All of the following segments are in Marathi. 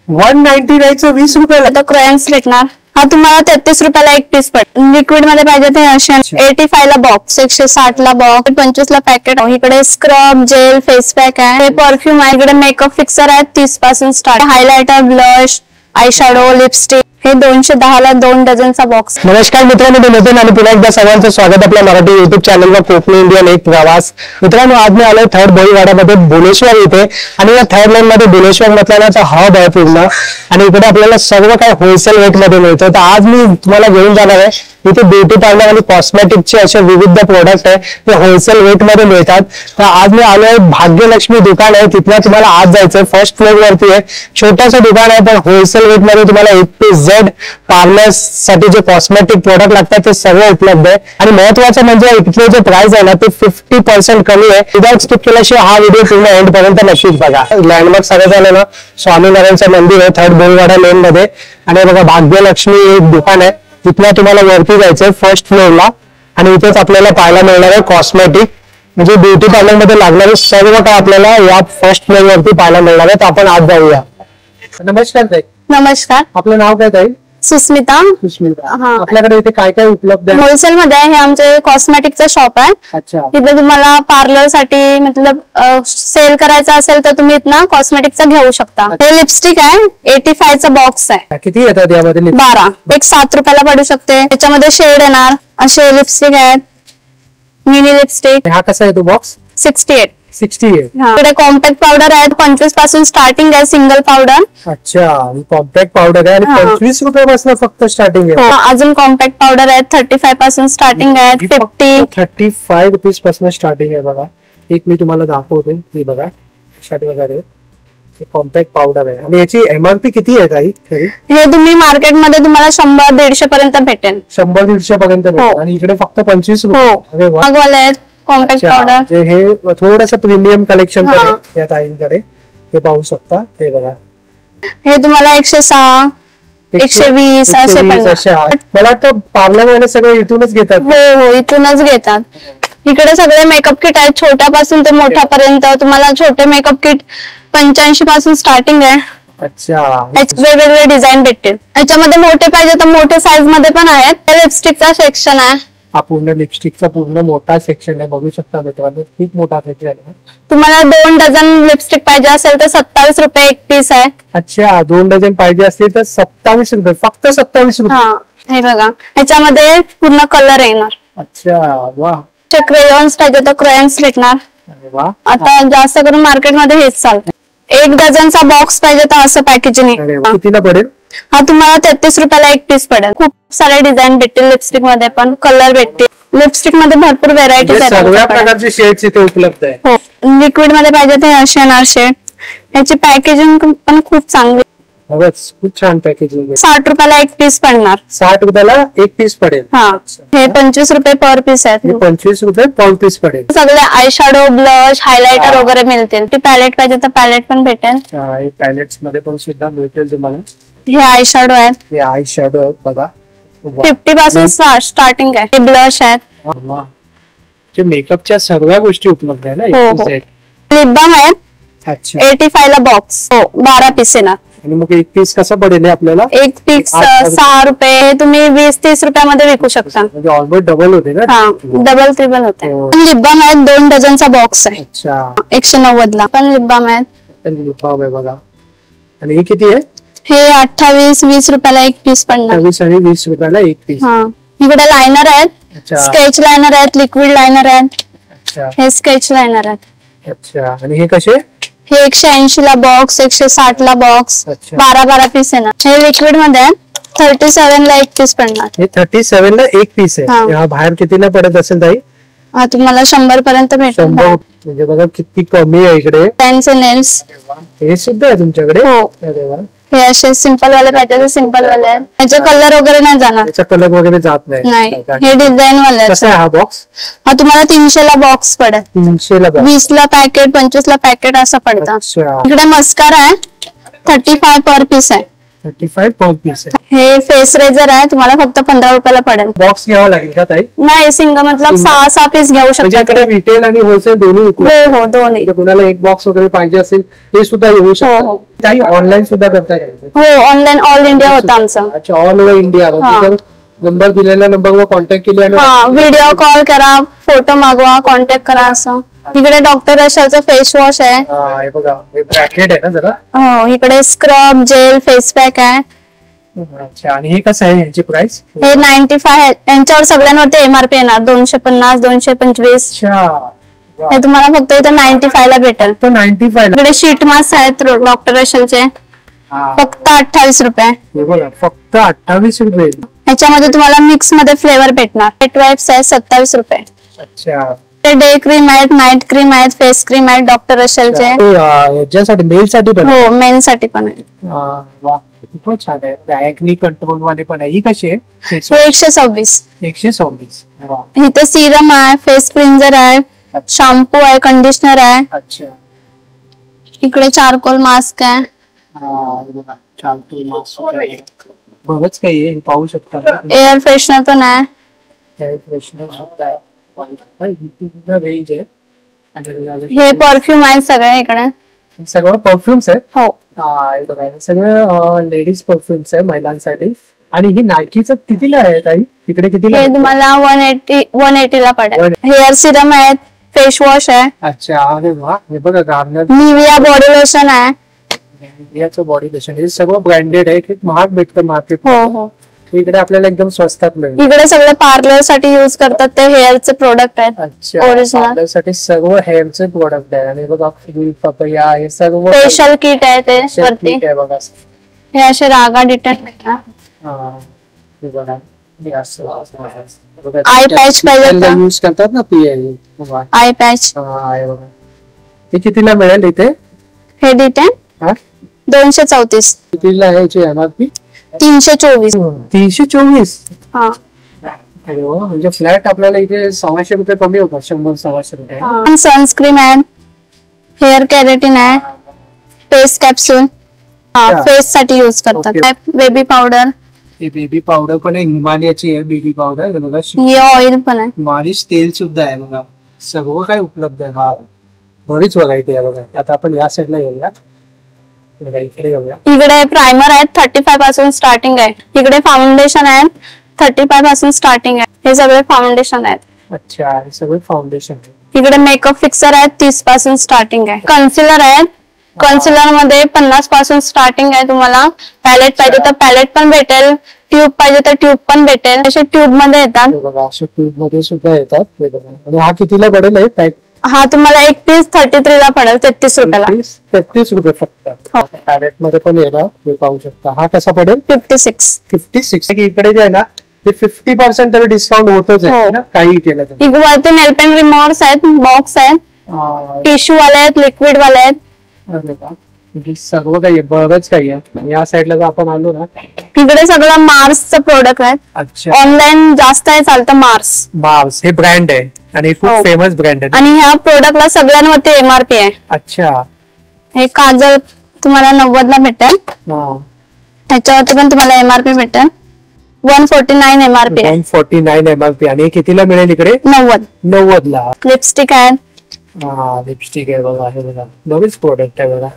199 चं 20 रुपयाला. आता क्रेयॉन्स भेटणार. हा तुम्हाला 33 रुपयाला एक पीस पडेल. लिक्विड मध्ये पाहिजे ते असे 85 ला बॉक्स, 160 ला बॉक्स, 25 ला पॅकेट. इकडे स्क्रब, जेल, फेस पॅक आहे, परफ्यूम आहे. इकडे मेकअप फिक्सर आहे 30 पासून start. Highlighter, blush, eye shadow, lipstick हे 210 ला 2 डझनचा बॉक्स. नमस्कार मित्रांनो, मी नितीन आणि पुन्हा एकदा सर्वांचं स्वागत आपल्या मराठी युट्यूब चॅनलवर कोकणी इंडियन एक प्रवास. मित्रांनो, आज मी आलोय थर्ड भोईवाड्यामध्ये भुवनेश्वर इथे. आणि या थर्ड लाईन मध्ये भुवनेश्वर म्हटल्याचा हब आहे पूर्ण. आणि इकडे आपल्याला सर्व काही होलसेल रेट मध्ये मिळतं. तर आज मी तुम्हाला घेऊन जाणार आहे इथे ब्युटी पार्लर आणि कॉस्मेटिकचे असे विविध प्रोडक्ट आहे ते होलसेल रेट मध्ये मिळतात. तर आज मी आलोय भाग्यलक्ष्मी दुकान आहे, तिथला तुम्हाला आज जायचंय. फर्स्ट फ्लोर वरती आहे, छोटंसं दुकान आहे पण होलसेल रेट मध्ये तुम्हाला A to Z पार्लर साठी जे कॉस्मेटिक प्रोडक्ट लागतात ते सर्व उपलब्ध आहे. आणि महत्वाचं म्हणजे इथले जे प्राइस आहे ना ते 50% कमी आहे. विदाउट स्किप केल्याशिवाय हा व्हिडिओ पूर्ण एंड पर्यंत नक्कीच बघा. लँडमार्क सगळं झालं ना, स्वामीनारायणचं मंदिर आहे थर्ड भोईवाडा लेन मध्ये. आणि बघा भाग्यलक्ष्मी एक दुकान आहे, तिथल्या तुम्हाला वरती जायचंय फर्स्ट फ्लोअरला. आणि इथेच आपल्याला पाहायला मिळणार आहे कॉस्मेटिक म्हणजे ब्युटी पार्लर मध्ये लागणारे सर्व काय आपल्याला या फर्स्ट फ्लोअर वरती पाहायला मिळणार आहे. तर आपण आज जाऊया. नमस्कार ताई. नमस्कार. आपलं नाव काय ताई? सुस्मिता. सुस्मिता. आपल्याकडे इथे काय काय उपलब्ध आहे? होलसेल मध्ये हे आमचे कॉस्मेटिकचं शॉप आहे. अच्छा. इथे तुम्हाला पार्लर साठी मतलब सेल करायचं असेल तर तुम्ही इथनं कॉस्मेटिकचं घेऊ शकता. हे लिपस्टिक आहे 85 चा बॉक्स आहे. किती येतात यामध्ये? 12. एक 7 रुपयाला पडू शकते. त्याच्यामध्ये शेड येणार असे लिपस्टिक आहेत. Mini lipstick. हा कसा आहे तो बॉक्स? 68. 68. इकडे कॉम्पॅक्ट पावडर आहेत 25 पासून स्टार्टिंग आहे सिंगल पावडर. अच्छा, कॉम्पॅक्ट पावडर आहे आणि 25 रुपयापासून फक्त स्टार्टिंग आहे. अजून कॉम्पॅक्ट पावडर आहेत 35 पासून स्टार्टिंग आहे. 35 रुपीज पासून स्टार्टिंग आहे. बघा एक मी तुम्हाला दाखवते. हे बघा स्टार्टिंग वगैरे कॉम्पॅक्ट पावडर आहे. आणि याची MRP किती आहे ताई? हे तुम्ही मार्केटमध्ये तुम्हाला 100-150 पर्यंत भेटेल. 100-150 पर्यंत भेटेल. आणि इकडे फक्त 25 रुपये. मागवाले आहेत कॉम्पॅक्ट पावडर. हे थोडस प्रीमियम कलेक्शन या ताईंकडे हे पाहू शकता. हे बघा हे तुम्हाला 106, 120 असे मला वाटतं पार्लर सगळं इथूनच घेतात. हो, इथूनच घेतात. इकडे सगळे मेकअप किट आहेत छोट्यापासून ते मोठ्यापर्यंत. तुम्हाला छोटे मेकअप किट 85 पासून स्टार्टिंग आहे. अच्छा. वेगवेगळे डिझाईन भेटतील. याच्यामध्ये मोठे पाहिजे तर मोठे साईज मध्ये पण आहेत. लिपस्टिकचा सेक्शन आहे. हा पूर्ण लिपस्टिकचा पूर्ण मोठा सेक्शन आहे, बघू शकता मित्रांनो. खूप मोठा सेक्शन आहे. तुम्हाला 2 डझन लिपस्टिक पाहिजे असेल तर 27 रुपये एक पीस आहे. अच्छा, 2 डझन पाहिजे असतील तर 27 रुपये, फक्त 27 रुपये. हे बघा ह्याच्यामध्ये पूर्ण कलर येणार. अच्छा, वा. क्रेयॉन्स पाहिजे तर क्रेयॉन्स भेटणार. आता जास्त करून मार्केटमध्ये हेच चालतं. 1 डझनचा बॉक्स पाहिजे तर असं पॅकेजिंग. कितीला पडेल? हा तुम्हाला 33 रुपयाला एक पीस पडेल. खूप सारे डिझाईन भेटतील लिपस्टिक मध्ये पण, कलर भेटतील. लिपस्टिक मध्ये भरपूर व्हेरायटी आहेत. सगळ्या प्रकारचे शेड्स इथे उपलब्ध आहे. हो, लिक्विड मध्ये पाहिजे ते असे येणार शेड. याची पॅकेजिंग पण खूप चांगली. खूप छान पॅकेजिंग. 60 रुपयाला एक पीस पडणार. 60 रुपयाला एक पीस पडेल. हा, हे 25 रुपये पर पीस आहेत. 25 रुपये पर पीस पडेल. सगळे आय शॅडो, ब्लश, हायलायटर वगैरे मिळतील. ती पॅलेट पाहिजे तर पॅलेट पण भेटेल. पॅलेट्स मध्ये पण सुद्धा मिळतील तुम्हाला. हे आय शॅडो आहेत. हे आय शॅडो आहेत बघा. 50 पासून स्टार्टिंग आहे. हे ब्लश आहेत. मेकअपच्या सर्व गोष्टी उपलब्ध आहे ना. लिप बाम आहेत. अच्छा. 85 ला बॉक्स. हो, 12 पीस येणार. आणि मग एक पीस कसा पडेल आपल्याला? एक पीस 6 रुपये. तुम्ही 20-30 रुपयामध्ये विकू शकता. म्हणजे ऑलमोस्ट डबल होते ना. हा, डबल ट्रिपल होते. लिप बाम आहेत 2 डझनचा बॉक्स आहे. अच्छा. 190 ला पण लिप बाम आहेत. लिप बाम आहे बघा. आणि हे किती आहे? हे 28-20 रुपयाला एक पीस पडणार. 28 आणि 20 रुपयाला एक पीस. हा, इकडे लायनर आहेत. स्केच लायनर आहेत, लिक्विड लायनर आहेत. अच्छा. हे स्केच लायनर आहेत. अच्छा. आणि हे कसे? हे 180 ला बॉक्स, 160 ला बॉक्स. 12 पीस येणार. हे लिक्विड मध्ये आहे. 37 ला एक पीस पडणार. हे 37 ला एक पीस आहे. हा बाहेर कितीला पडत असेल ताई? हा, तुम्हाला 100 पर्यंत भेटेल. म्हणजे बघा किती कमी आहे इकडे. पेन्सिल नेल्स हे सुद्धा आहे तुमच्याकडे? हो. अरे वा. हे असे सिंपल वाले पाहिजे सिंपल वाले आहेत. त्याचे कलर वगैरे नाही जाणार. त्याचा कलर वगैरे जात नाही. हे डिझाईन वाले आहेत. हा बॉक्स? हा तुम्हाला 300 ला बॉक्स पडेल. 300 ला 20 ला पॅकेट, 25 ला पॅकेट असं पडतं. इकडे मस्कारा आहे 35 पर पीस आहे. 35 पर पीस आहे. हे फेस रेझर आहे, तुम्हाला फक्त 15 रुपयाला पडेल. बॉक्स घ्यावा लागेल का ताई? नाही, सिंगल मतलब 6 पीस घेऊ म्हणजे शकता. इकडे रिटेल आणि होलसेल दोन्ही उपलब्ध. हो हो, दोन्ही. जर कुणाला एक बॉक्स वगैरे पाहिजे असेल ते सुद्धा येऊ हो. शकतो. काही ऑनलाईन सुद्धा करता येईल. हो, ऑनलाईन ऑल इंडिया होता आमचा. अच्छा, ऑल ओव्हर इंडिया. नंबर दिलेल्या नंबरवर कॉन्टॅक्ट केली आणि हा, व्हिडिओ कॉल करा, फोटो मागवा, कॉन्टॅक्ट करा असं. इकडे डॉक्टर रशाचं फेस वॉश आहे. हे बघा, हे ब्रॅकेट आहे ना जरा. हो, इकडे स्क्रब, जेल, फेस पॅक आहे. अच्छा, आणि हे कसं आहे, याची प्राइस? हे 95 आहे. यांच्यावर सगळ्यांवरती एमआरपी येणार 250, 225. अच्छा, हे तुम्हाला फक्त इथे 95 ला भेटेल. तो 95 ला. इकडे शीट मास्क आहेत डॉक्टर रशलचे, फक्त 28 रुपये. हे बघा, फक्त 28 रुपये. ह्याच्यामध्ये तुम्हाला मिक्स मध्ये फ्लेवर भेटणार. हेट वाईप्स आहे 27 रुपये. अच्छा, डे क्रीम आहेत, नाईट क्रीम आहेत, फेस क्रीम आहेत डॉक्टर रशलचे. याच्यासाठी मेल साठी पण? हो, मेन साठी पण आहे. वा, खूपच छान आहे. ऍक्नी कंट्रोल वाले पण आहे. ही कशी आहे? हे 126. 126. वा, इथे सिरम आहे, फेस क्लिन्झर आहे, शॅम्पू आहे, कंडिशनर आहे. अच्छा. इकडे चारकोल मास्क आहे. बरंच काही आहे, पाहू शकता. एअर फ्रेशनर पण आहे. रेंज आहे. हे परफ्यूम आहे सगळे इकडे. सगळं परफ्युम्स आहे. हो, सगळं लेडीज परफ्युम्स आहे महिलांसाठी. आणि ही नायकीचं कितीला आहे ताई? तिकडे कितीला? हे तुम्हाला 180 ला पडेल. हेअर सिरम आहेत, फेस वॉश आहे. अच्छा, अरे वा, हे बघा गार्नियर. निविया बॉडी लोशन आहे. याचं बॉडी लोशन हे सगळं ब्रँडेड आहे. खूप महाग भेटतं मार्केट. हो हो, इकडे आपल्याला एकदम स्वस्तात मिळेल. इकडे सगळे पार्लर साठी युज करतात ते हेअरचे प्रोडक्ट आहेत. अच्छा, ओरिजिनल. पार्लरसाठी सर्व हेअरचे प्रोडक्ट आहे. आणि बघा, पपया, हे सर्व फेशियल किट आहे ते वरती. आहे बघा. हे असे रागा डिटेक्ट भेटणार. हे बघा, आय पॅच पाहिजे तर यूज करतात ना पीए. I patch. हे कितीला मिळेल इथे? हे डिटेन 234. कितीला आहे याची एमआरपी? 324. 324. हा, अरे वा, म्हणजे फ्लॅट आपल्याला इथे 100 रुपये कमी होतात. 100-125 रुपये. सनस्क्रीन आहे, हेअर कॅरेटिन आहे, फेस कॅप्सूल. हा, फेस साठी युज करतात. Baby powder. हे बेबी पावडर पण आहे, हिमालयाची आहे बेबी पावडर. बघा, हे ऑइल पण आहे. मालिश तेल सुद्धा आहे. बघा, सर्व काय उपलब्ध आहे. हा, बरीच व्हरायटी आहे. बघा, आता आपण या साईडला येऊया. इकडे येऊया. इकडे प्रायमर आहेत 35 पासून स्टार्टिंग आहे. इकडे फाउंडेशन आहे 35 पासून स्टार्टिंग आहे. हे सगळे फाउंडेशन आहेत. अच्छा, हे सगळे फाउंडेशन. इकडे मेकअप फिक्सर आहेत 30 पासून स्टार्टिंग आहे. कन्सिलर आहेत. कन्सिलर मध्ये 50 पासून स्टार्टिंग आहे. तुम्हाला पॅलेट पाहिजे तर पॅलेट पण भेटेल, ट्यूब पाहिजे तर ट्यूब पण भेटेल. असे ट्यूब मध्ये येतात. बघा, असे ट्यूब मध्ये सुद्धा येतात. आणि हा कितीला पडेल आहे पॅक? हा तुम्हाला एक पीस 33 ला पडेल, 33 रुपयाला. 33 रुपये फक्त. पॅलेट मध्ये पण येणार, हे पाहू शकता. हा कसा पडेल? 56. 56. इकडे जे आहे ना ते 50% तरी डिस्काउंट होतच आहे ना, काही केलं तर. वरती नेल पेन रिमूव्हर्स आहेत, बॉक्स आहेत, टिश्यू वाले आहेत, लिक्विड वाले आहेत. म्हणजे सर्व काही आहे, बरंच काही आहे. या साईडला जर आपण आलो ना, इकडे सगळं मार्सचं प्रोडक्ट आहेत. अच्छा, ऑनलाईन जास्त आहे चालतं मार्स. हे ब्रँड आहे आणि खूप हो. फेमस ब्रँड आहे. आणि ह्या प्रोडक्टला सगळ्यांवरती एमआरपी आहे. अच्छा, हे काजल तुम्हाला 90 ला भेटेल. ह्याच्यावरती पण तुम्हाला एमआरपी भेटेल. 149 एमआरपी आहे. 149 एमआरपी. आणि हे कितीला मिळेल इकडे? 90 ला. लिपस्टिक आहेत. लिपस्टिक आहे बघा, हे बघा, नवीच प्रोडक्ट आहे बघा.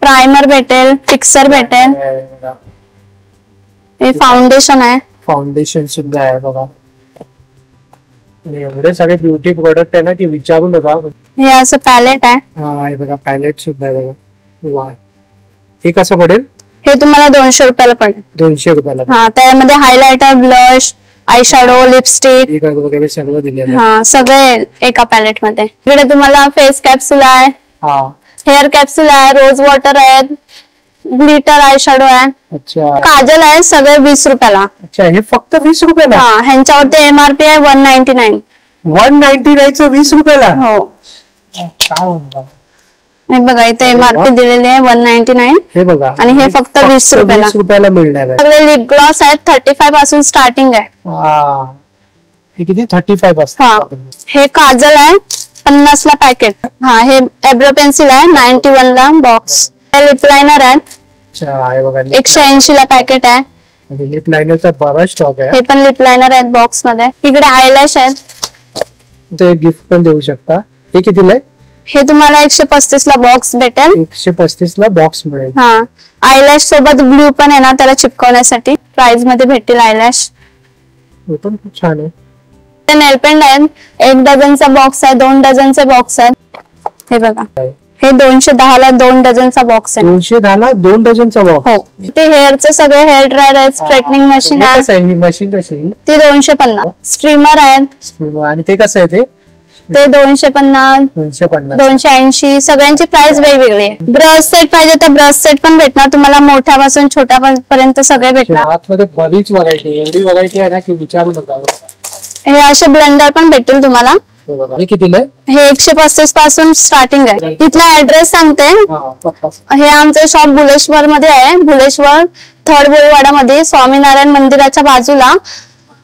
प्रायमर भेटेल, फिक्सर भेटेल. हे फाउंडेशन आहे. फाउंडेशन सुद्धा आहे बघा. आणि एवढे सगळे ब्युटी प्रोडक्ट आहे ना की विचारू नका. हे असं पॅलेट आहे. हे बघा, पॅलेट सुद्धा आहे बघा. वा, हे कसं पडेल? हे तुम्हाला 200 रुपयाला पडेल. 200 रुपयाला. हा, त्यामध्ये highlighter, blush, eye shadow, lipstick वगैरे सगळं दिलेलं आहे. हा, सगळे एका पॅलेट मध्ये. इकडे तुम्हाला फेस कॅप्सूल आहे, हेअर कॅप्सूल आहे, रोज वॉटर आहेत, ग्लिटर आय शॅडो आहे. अच्छा, काजल आहे, सगळे 20 रुपयाला. अच्छा, हे फक्त 20 रुपयाला? हा, ह्यांच्यावरती एमआरपी आहे 199. 199 20 रुपयाला? हो. काय म्हणता? हे बघा, इथे एमआरपी दिलेली आहे 199. हे बघा, आणि हे फक्त 20 रुपयाला. 20 रुपयाला मिळणार आहे. सगळे लिप ग्लॉस आहेत 35 पासून स्टार्टिंग आहे. हे किती? 35 असतं. हा, हे काजल आहे 50 ला पॅकेट. हा, हे एब्रो पेन्सिल आहे 91 ला बॉक्स. लिप लायनर आहे अच्छा आहे बघा 180 ला पॅकेट आहे. लिप लायनरचा बराच स्टॉक आहे. हे पण लिप लायनर आहेत बॉक्स मध्ये. इकडे आयलॅश आहेत. ते गिफ्ट पण देऊ शकता. हे कितीला आहे? हे तुम्हाला 135 ला बॉक्स भेटेल. 135 ला बॉक्स मिळेल. हा आयलॅश सोबत ग्लू पण आहे ना त्याला चिपकवण्यासाठी. प्राइस मध्ये भेटेल आयलॅश. हे पण खूप छान आहे. ते नेलपेंट आहेत. 1 डझनचा बॉक्स आहे. 2 डझनचे बॉक्स आहेत. हे बघा हे 210 ला 2 डझनचा बॉक्स आहे. 210 ला 2 डझनचा बॉक्स. हो ते हेअरचे सगळे हेअर ड्रायर आहेत. स्ट्रेटनिंग मशीन आहे. मशीन कशी? ती 250. स्ट्रीमर आहेत. आणि ते कसं आहे? ते 250 280 सगळ्यांची प्राइस वेगवेगळी आहे. ब्रश सेट पाहिजे तर ब्रश सेट पण भेटणार तुम्हाला. मोठ्यापासून छोट्यापर्यंत सगळे भेटणार. आतमध्ये बरीच व्हरायटी. एवढी व्हरायटी आहे ना की विचारू नका. हे असे ब्लेंडर पण भेटतील तुम्हाला. हे कितीला आहे? हे 135 पासून स्टार्टिंग आहे. इथला ऍड्रेस सांगते. हे आमचं शॉप भुलेश्वर मध्ये आहे. भुलेश्वर 3rd बोईवाडामध्ये स्वामीनारायण मंदिराच्या बाजूला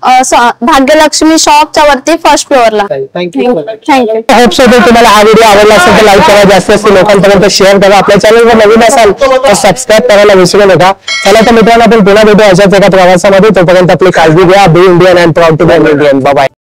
भाग्यलक्ष्मी शॉपच्या वरती 1st फ्लोअरला. थँक्यू. थँक्यू. तुम्हाला हा व्हिडिओ आवडला असेल तर लाईक करा. जास्त लोकांपर्यंत शेअर करा. आपल्या चॅनलवर नवीन असाल तर सबस्क्राईब करायला विसरू नका. चला तर मित्रांनो आपण पुन्हा भेटू अशाच एका प्रवासामध्ये. तोपर्यंत आपली काळजी घ्या. Be Indian and proud to be Indian. Bye.